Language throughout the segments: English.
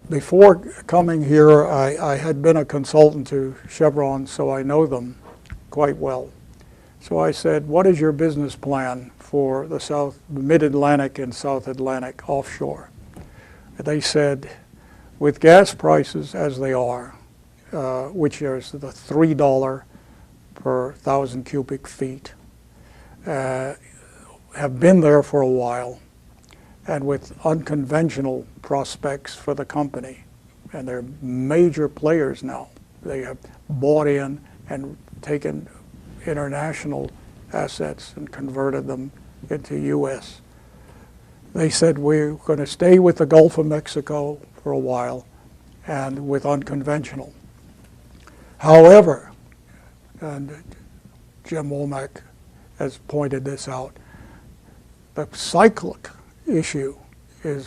before coming here, I had been a consultant to Chevron, so I know them quite well. So I said, what is your business plan for the Mid-Atlantic and South Atlantic offshore? And they said, with gas prices as they are, which is the $3 per 1,000 cubic feet, have been there for a while, and with unconventional prospects for the company, and they're major players now. They have bought in and taken international assets and converted them into U.S. They said, we're going to stay with the Gulf of Mexico for a while and with unconventional. However, and Jim Womack has pointed this out, the cyclic issue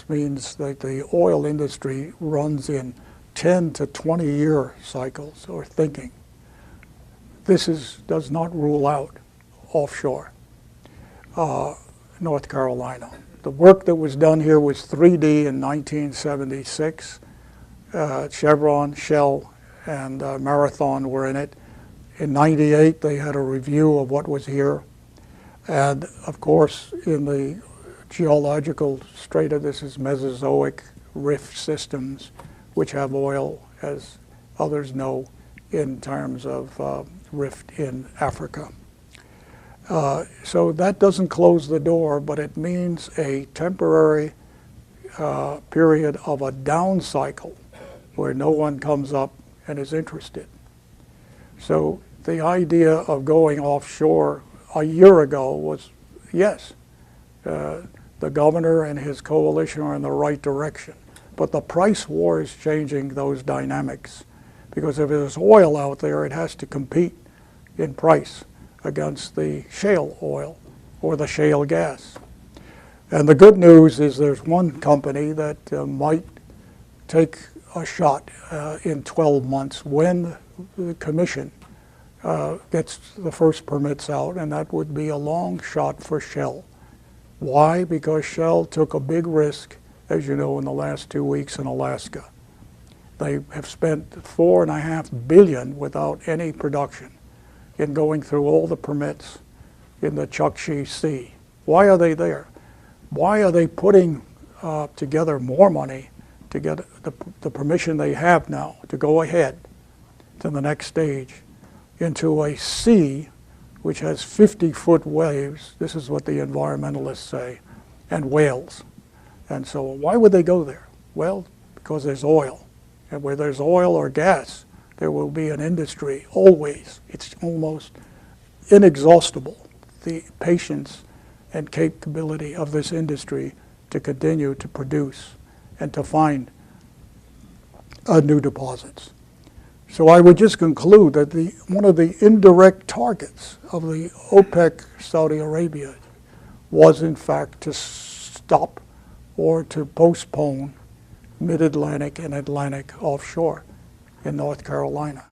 means that the oil industry runs in 10 to 20 year cycles or thinking. This does not rule out offshore North Carolina. The work that was done here was 3D in 1976. Chevron, Shell, and Marathon were in it. In '98, they had a review of what was here. And of course, in the geological strata, this is Mesozoic rift systems, which have oil, as others know, in terms of rift in Africa. So that doesn't close the door, but it means a temporary period of a down cycle where no one comes up and is interested. So the idea of going offshore a year ago was, yes, the governor and his coalition are in the right direction, but the price war is changing those dynamics, because if there's oil out there, it has to compete in price against the shale oil or the shale gas. And the good news is there's one company that might take a shot in 12 months when the commission gets the first permits out, and that would be a long shot for Shell. Why? Because Shell took a big risk, as you know, in the last 2 weeks in Alaska. They have spent $4.5 billion without any production in going through all the permits in the Chukchi Sea. Why are they there? Why are they putting together more money to get the permission they have now to go ahead to the next stage into a sea which has 50-foot waves? This is what the environmentalists say, and whales. And so why would they go there? Well, because there's oil. And where there's oil or gas, there will be an industry, always. It's almost inexhaustible, the patience and capability of this industry to continue to produce and to find new deposits. So I would just conclude that one of the indirect targets of the OPEC Saudi Arabia was in fact to stop or to postpone Mid-Atlantic and Atlantic offshore in North Carolina.